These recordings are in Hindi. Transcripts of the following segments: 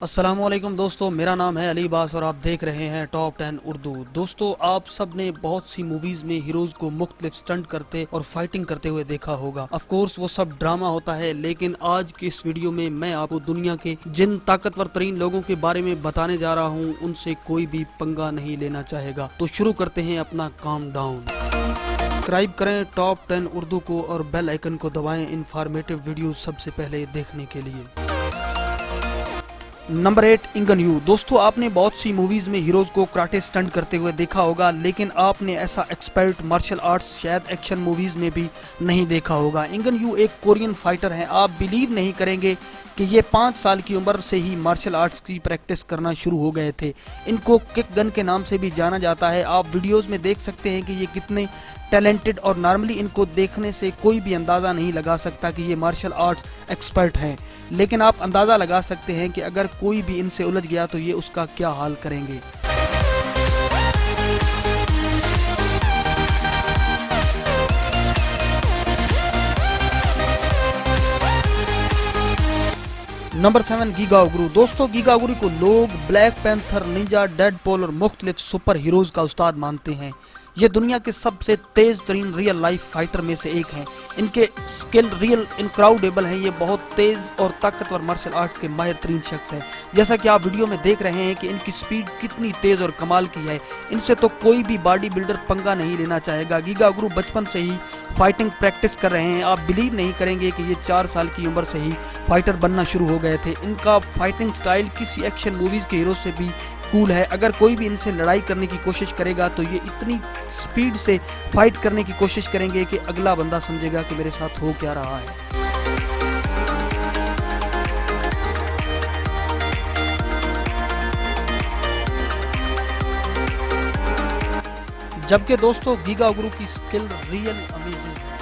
अस्सलामुअलैकुम दोस्तों, मेरा नाम है अली बास और आप देख रहे हैं टॉप 10 उर्दू। दोस्तों, आप सब ने बहुत सी मूवीज में हीरोज को मुख्तलिफ स्टंट करते और फाइटिंग करते हुए देखा होगा। ऑफ कोर्स वो सब ड्रामा होता है, लेकिन आज के इस वीडियो में मैं आपको दुनिया के जिन ताकतवर तरीन लोगों के बारे में बताने जा रहा हूँ, उनसे कोई भी पंगा नहीं लेना चाहेगा। तो शुरू करते हैं अपना काम डाउन। सब्सक्राइब करें टॉप 10 उर्दू को और बेल आइकन को दबाएं इंफॉर्मेटिव वीडियो सबसे पहले देखने के लिए। नंबर 8, इंगन यू। दोस्तों, आपने बहुत सी मूवीज में हीरोज को कराटे स्टंट करते हुए देखा होगा, लेकिन आपने ऐसा एक्सपर्ट मार्शल आर्ट्स शायद एक्शन मूवीज में भी नहीं देखा होगा। इंगन यू एक कोरियन फाइटर हैं। आप बिलीव नहीं करेंगे कि ये 5 साल की उम्र से ही मार्शल आर्ट्स की प्रैक्टिस करना शुरू हो गए थे। इनको किक गन के नाम से भी जाना जाता है। आप वीडियोस में देख सकते हैं कि ये कितने टैलेंटेड, और नॉर्मली इनको देखने से कोई भी अंदाज़ा नहीं लगा सकता कि ये मार्शल आर्ट्स एक्सपर्ट हैं, लेकिन आप अंदाज़ा लगा सकते हैं कि अगर कोई भी इनसे उलझ गया तो ये उसका क्या हाल करेंगे। नंबर 7, गीगा उगरू। दोस्तों, गीगा उगरू को लोग ब्लैक पैंथर, निंजा, डेडपूल और मुख्तलिफ सुपर हीरोज का उस्ताद मानते हैं। ये दुनिया के सबसे तेज तरीन रियल लाइफ फाइटर में से एक हैं। इनके स्किल रियल इनक्राउडेबल हैं। ये बहुत तेज और ताकतवर मार्शल आर्ट्स के माहिर तरीन शख्स हैं। जैसा कि आप वीडियो में देख रहे हैं कि इनकी स्पीड कितनी तेज और कमाल की है। इनसे तो कोई भी बॉडी बिल्डर पंगा नहीं लेना चाहेगा। गीगा उगरू बचपन से ही फाइटिंग प्रैक्टिस कर रहे हैं। आप बिलीव नहीं करेंगे कि ये 4 साल की उम्र से ही फाइटर बनना शुरू हो गए थे। इनका फाइटिंग स्टाइल किसी एक्शन मूवीज के हीरो से भी कूल है। अगर कोई भी इनसे लड़ाई करने की कोशिश करेगा तो ये इतनी स्पीड से फाइट करने की कोशिश करेंगे कि अगला बंदा समझेगा कि मेरे साथ हो क्या रहा है। जबकि दोस्तों, गीगा उगरू की स्किल रियल अमेजिंग है।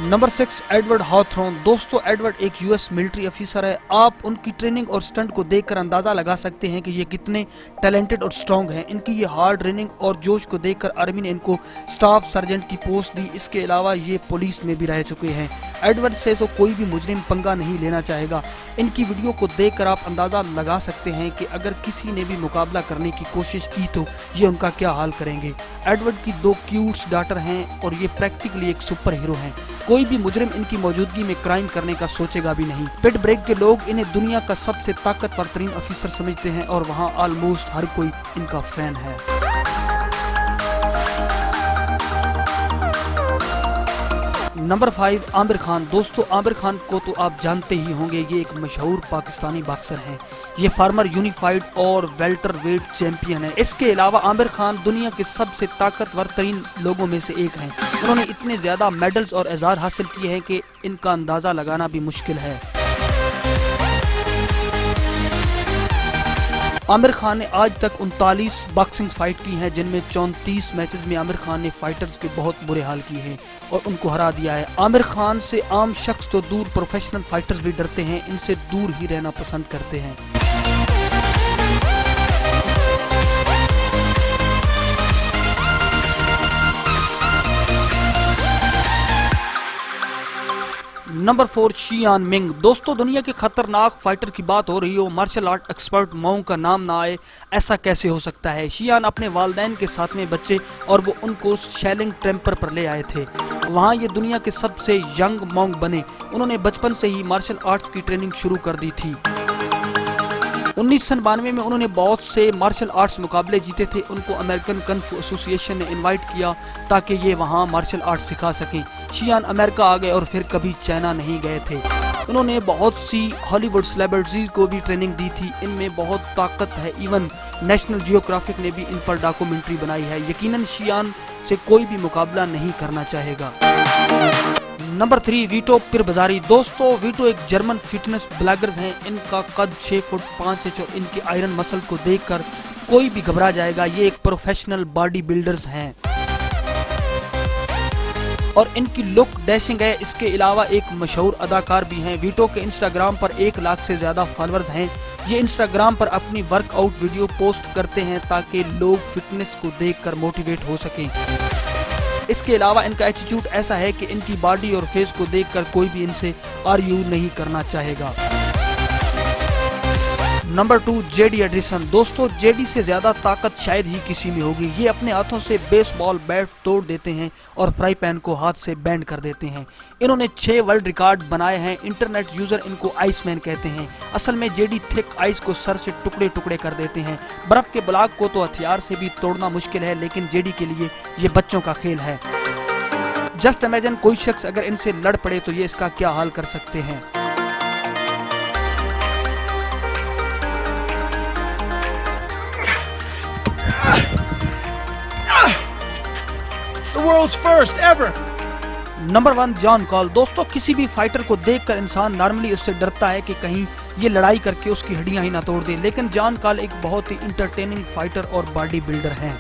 नंबर 6, एडवर्ड हॉथरॉन। दोस्तों, एडवर्ड एक यूएस मिलिट्री ऑफिसर है। आप उनकी ट्रेनिंग और स्टंट को देखकर अंदाजा लगा सकते हैं कि ये कितने टैलेंटेड और स्ट्रांग हैं। इनकी ये हार्ड ट्रेनिंग और जोश को देखकर आर्मी ने इनको स्टाफ सर्जेंट की पोस्ट दी। इसके अलावा ये पुलिस में भी रह चुके हैं। एडवर्ड से तो कोई भी मुजरिम पंगा नहीं लेना चाहेगा। इनकी वीडियो को देखकर आप अंदाजा लगा सकते हैं कि अगर किसी ने भी मुकाबला करने की कोशिश की तो ये उनका क्या हाल करेंगे। एडवर्ड की 2 क्यूट डॉटर हैं और ये प्रैक्टिकली एक सुपर हीरो हैं। कोई भी मुजरिम इनकी मौजूदगी में क्राइम करने का सोचेगा भी नहीं। पिट ब्रेक के लोग इन्हें दुनिया का सबसे ताकतवर तरीन ऑफिसर समझते हैं और वहाँ ऑलमोस्ट हर कोई इनका फैन है। नंबर 5, आमिर खान। दोस्तों, आमिर खान को तो आप जानते ही होंगे। ये एक मशहूर पाकिस्तानी बॉक्सर हैं। ये फार्मर यूनिफाइड और वेल्टर वेट चैंपियन है। इसके अलावा आमिर खान दुनिया के सबसे ताकतवर तरीन लोगों में से एक हैं। उन्होंने इतने ज्यादा मेडल्स और एजाज़ हासिल किए हैं कि इनका अंदाजा लगाना भी मुश्किल है। आमिर खान ने आज तक 39 बॉक्सिंग फाइट की हैं, जिनमें 34 मैचेस में आमिर खान ने फाइटर्स के बहुत बुरे हाल किए हैं और उनको हरा दिया है। आमिर खान से आम शख्स तो दूर, प्रोफेशनल फाइटर्स भी डरते हैं। इनसे दूर ही रहना पसंद करते हैं। नंबर 4, शियान मिंग। दोस्तों, दुनिया के खतरनाक फाइटर की बात हो रही हो, मार्शल आर्ट एक्सपर्ट मॉन्ग का नाम ना आए, ऐसा कैसे हो सकता है। शियान अपने वालिदैन के साथ में बच्चे और वो उनको शैलिंग टेम्पर पर ले आए थे। वहाँ ये दुनिया के सबसे यंग मॉन्ग बने। उन्होंने बचपन से ही मार्शल आर्ट्स की ट्रेनिंग शुरू कर दी थी। 1992 में उन्होंने बहुत से मार्शल आर्ट्स मुकाबले जीते थे। उनको अमेरिकन कन्फ एसोसिएशन ने इनवाइट किया ताकि ये वहाँ मार्शल आर्ट्स सिखा सकें। शियान अमेरिका आ गए और फिर कभी चाइना नहीं गए थे। उन्होंने बहुत सी हॉलीवुड सेलिब्रिटीज को भी ट्रेनिंग दी थी। इनमें बहुत ताकत है। इवन नेशनल जियोग्राफिक ने भी इन पर डॉक्यूमेंट्री बनाई है। यकीनन शियान से कोई भी मुकाबला नहीं करना चाहेगा। नंबर 3, वीटो पिरबाज़ारी। दोस्तों, वीटो एक जर्मन फिटनेस ब्लॉगर्स हैं। इनका कद 6 फुट 5 इंच और इनकी आयरन मसल को देखकर कोई भी घबरा जाएगा। ये एक प्रोफेशनल बॉडी बिल्डर्स हैं और इनकी लुक डैशिंग है। इसके अलावा एक मशहूर अदाकार भी हैं। वीटो के इंस्टाग्राम पर 1 लाख से ज्यादा फॉलोअर्स हैं। ये इंस्टाग्राम पर अपनी वर्कआउट वीडियो पोस्ट करते हैं ताकि लोग फिटनेस को देखकर मोटिवेट हो सकें। इसके अलावा इनका एटीट्यूड ऐसा है कि इनकी बॉडी और फेस को देखकर कोई भी इनसे आर्ग्यू नहीं करना चाहेगा। Number 2 JD Anderson. दोस्तों जेडी से ज्यादा ताकत शायद ही किसी में होगी। ये अपने हाथों से बेसबॉल बैट तोड़ देते हैं और फ्राई पैन को हाथ से बैंड कर देते हैं। इन्होंने 6 वर्ल्ड रिकॉर्ड बनाए हैं। इंटरनेट यूजर इनको आइसमैन कहते हैं। असल में जेडी थिक आइस को सर से टुकड़े टुकड़े कर देते हैं। बर्फ के ब्लॉक को तो हथियार से भी तोड़ना मुश्किल है, लेकिन जेडी के लिए ये बच्चों का खेल है। जस्ट इमेजिन कोई शख्स अगर इनसे लड़ पड़े तो ये इसका क्या हाल कर सकते हैं। The world's first ever. Number 1 John call. दोस्तों किसी भी फाइटर को देखकर इंसान नॉर्मली उससे डरता है कि कहीं ये लड़ाई करके उसकी हड्डियां ही ना तोड़ दे, लेकिन जॉन कॉल एक बहुत ही इंटरटेनिंग फाइटर और बॉडी बिल्डर हैं।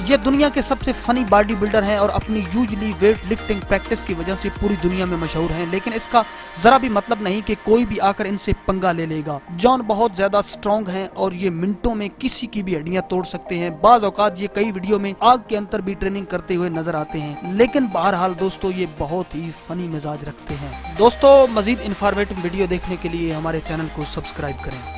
ये दुनिया के सबसे फनी बॉडी बिल्डर हैं और अपनी यूजली वेट लिफ्टिंग प्रैक्टिस की वजह से पूरी दुनिया में मशहूर हैं, लेकिन इसका जरा भी मतलब नहीं कि कोई भी आकर इनसे पंगा ले लेगा। जॉन बहुत ज्यादा स्ट्रॉन्ग हैं और ये मिनटों में किसी की भी हड्डियां तोड़ सकते हैं। बाज औकात ये कई वीडियो में आग के अंदर भी ट्रेनिंग करते हुए नजर आते हैं, लेकिन बहरहाल दोस्तों ये बहुत ही फनी मिजाज रखते हैं। दोस्तों मजीद इंफॉर्मेटिव वीडियो देखने के लिए हमारे चैनल को सब्सक्राइब करें।